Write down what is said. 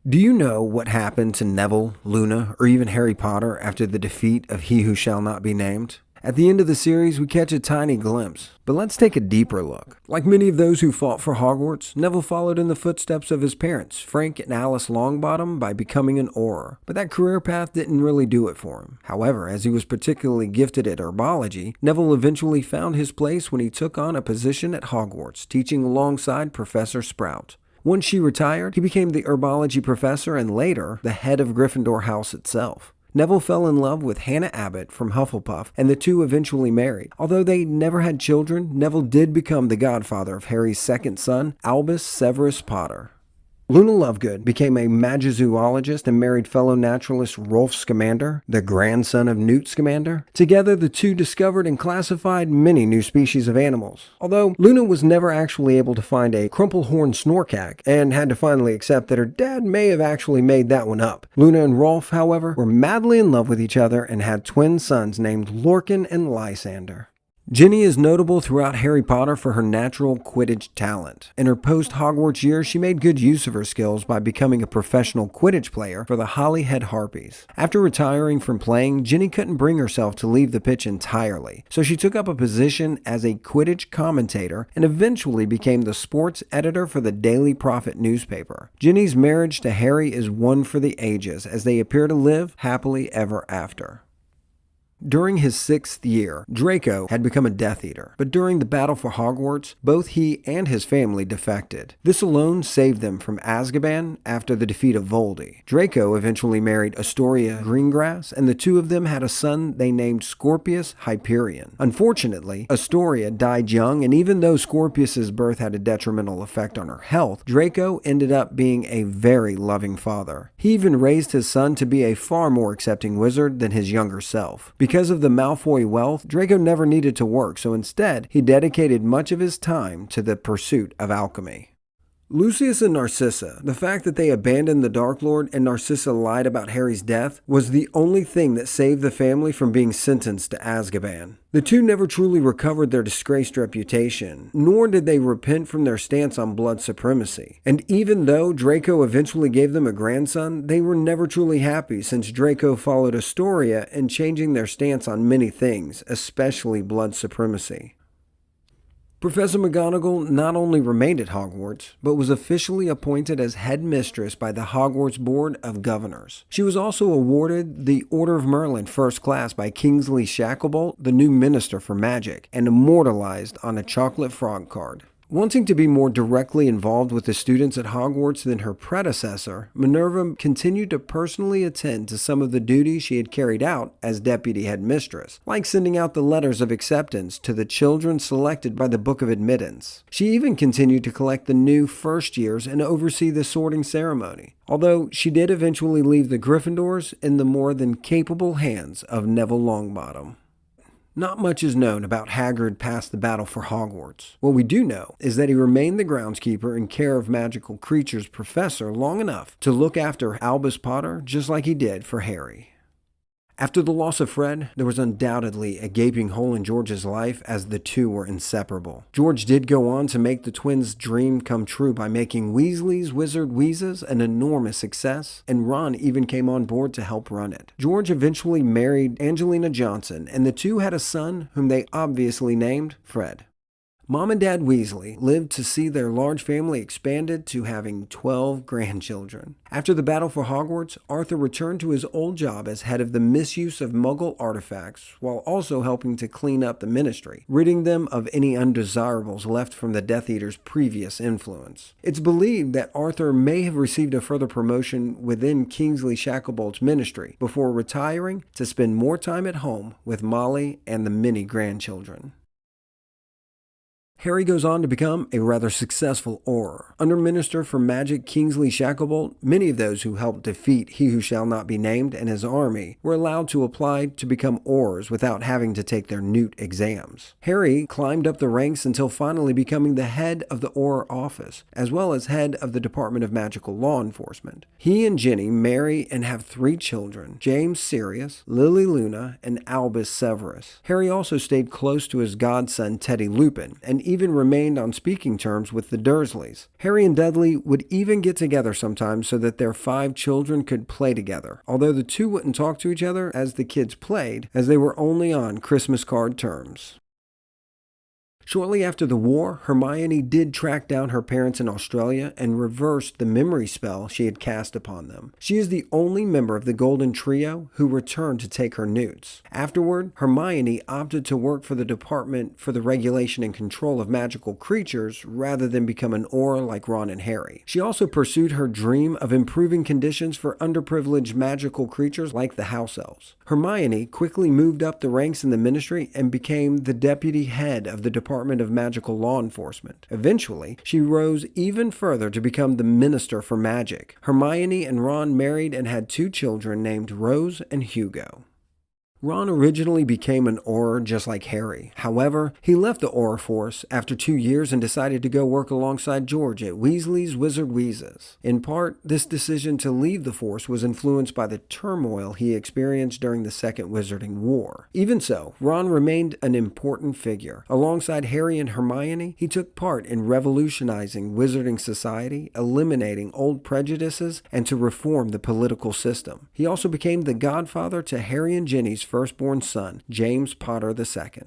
Do you know what happened to Neville, Luna, or even Harry Potter after the defeat of He Who Shall Not Be Named? At the end of the series, we catch a tiny glimpse, but let's take a deeper look. Like many of those who fought for Hogwarts, Neville followed in the footsteps of his parents, Frank and Alice Longbottom, by becoming an Auror. But that career path didn't really do it for him. However, as he was particularly gifted at herbology, Neville eventually found his place when he took on a position at Hogwarts, teaching alongside Professor Sprout. Once she retired, he became the herbology professor and later the head of Gryffindor House itself. Neville fell in love with Hannah Abbott from Hufflepuff, and the two eventually married. Although they never had children, Neville did become the godfather of Harry's second son, Albus Severus Potter. Luna Lovegood became a magizoologist and married fellow naturalist Rolf Scamander, the grandson of Newt Scamander. Together, the two discovered and classified many new species of animals. Although Luna was never actually able to find a crumple-horned snorkack and had to finally accept that her dad may have actually made that one up. Luna and Rolf, however, were madly in love with each other and had twin sons named Lorcan and Lysander. Ginny is notable throughout Harry Potter for her natural Quidditch talent. In her post-Hogwarts years, she made good use of her skills by becoming a professional Quidditch player for the Holyhead Harpies. After retiring from playing, Ginny couldn't bring herself to leave the pitch entirely, so she took up a position as a Quidditch commentator and eventually became the sports editor for the Daily Prophet newspaper. Ginny's marriage to Harry is one for the ages, as they appear to live happily ever after. During his 6th year, Draco had become a Death Eater, but during the battle for Hogwarts, both he and his family defected. This alone saved them from Azkaban after the defeat of Voldy. Draco eventually married Astoria Greengrass, and the two of them had a son they named Scorpius Hyperion. Unfortunately, Astoria died young, and even though Scorpius's birth had a detrimental effect on her health, Draco ended up being a very loving father. He even raised his son to be a far more accepting wizard than his younger self. Because of the Malfoy wealth, Draco never needed to work, so instead, he dedicated much of his time to the pursuit of alchemy. Lucius and Narcissa, the fact that they abandoned the Dark Lord and Narcissa lied about Harry's death, was the only thing that saved the family from being sentenced to Azkaban. The two never truly recovered their disgraced reputation, nor did they repent from their stance on blood supremacy. And even though Draco eventually gave them a grandson, they were never truly happy since Draco followed Astoria in changing their stance on many things, especially blood supremacy. Professor McGonagall not only remained at Hogwarts, but was officially appointed as headmistress by the Hogwarts Board of Governors. She was also awarded the Order of Merlin First Class by Kingsley Shacklebolt, the new Minister for Magic, and immortalized on a chocolate frog card. Wanting to be more directly involved with the students at Hogwarts than her predecessor, Minerva continued to personally attend to some of the duties she had carried out as deputy headmistress, like sending out the letters of acceptance to the children selected by the Book of Admittance. She even continued to collect the new first years and oversee the sorting ceremony, although she did eventually leave the Gryffindors in the more than capable hands of Neville Longbottom. Not much is known about Hagrid past the battle for Hogwarts. What we do know is that he remained the groundskeeper and care of magical creatures professor long enough to look after Albus Potter just like he did for Harry. After the loss of Fred, there was undoubtedly a gaping hole in George's life as the two were inseparable. George did go on to make the twins' dream come true by making Weasley's Wizard Wheezes an enormous success, and Ron even came on board to help run it. George eventually married Angelina Johnson, and the two had a son whom they obviously named Fred. Mom and Dad Weasley lived to see their large family expanded to having 12 grandchildren. After the battle for Hogwarts, Arthur returned to his old job as head of the misuse of Muggle artifacts, while also helping to clean up the ministry, ridding them of any undesirables left from the Death Eater's previous influence. It's believed that Arthur may have received a further promotion within Kingsley Shacklebolt's ministry before retiring to spend more time at home with Molly and the many grandchildren. Harry goes on to become a rather successful Auror. Under Minister for Magic Kingsley Shacklebolt, many of those who helped defeat He Who Shall Not Be Named and his army were allowed to apply to become Aurors without having to take their Newt exams. Harry climbed up the ranks until finally becoming the head of the Auror office, as well as head of the Department of Magical Law Enforcement. He and Ginny marry and have 3 children, James Sirius, Lily Luna, and Albus Severus. Harry also stayed close to his godson Teddy Lupin, and even remained on speaking terms with the Dursleys. Harry and Dudley would even get together sometimes so that their 5 children could play together, although the two wouldn't talk to each other as the kids played, as they were only on Christmas card terms. Shortly after the war, Hermione did track down her parents in Australia and reversed the memory spell she had cast upon them. She is the only member of the Golden Trio who returned to take her newts. Afterward, Hermione opted to work for the Department for the Regulation and Control of Magical Creatures rather than become an Auror like Ron and Harry. She also pursued her dream of improving conditions for underprivileged magical creatures like the House Elves. Hermione quickly moved up the ranks in the Ministry and became the deputy head of the Department of Magical Law Enforcement. Eventually, she rose even further to become the Minister for Magic. Hermione and Ron married and had 2 children named Rose and Hugo. Ron originally became an Auror just like Harry. However, he left the Auror Force after 2 years and decided to go work alongside George at Weasley's Wizard Wheezes. In part, this decision to leave the Force was influenced by the turmoil he experienced during the Second Wizarding War. Even so, Ron remained an important figure. Alongside Harry and Hermione, he took part in revolutionizing wizarding society, eliminating old prejudices, and to reform the political system. He also became the godfather to Harry and Ginny's firstborn son, James Potter II.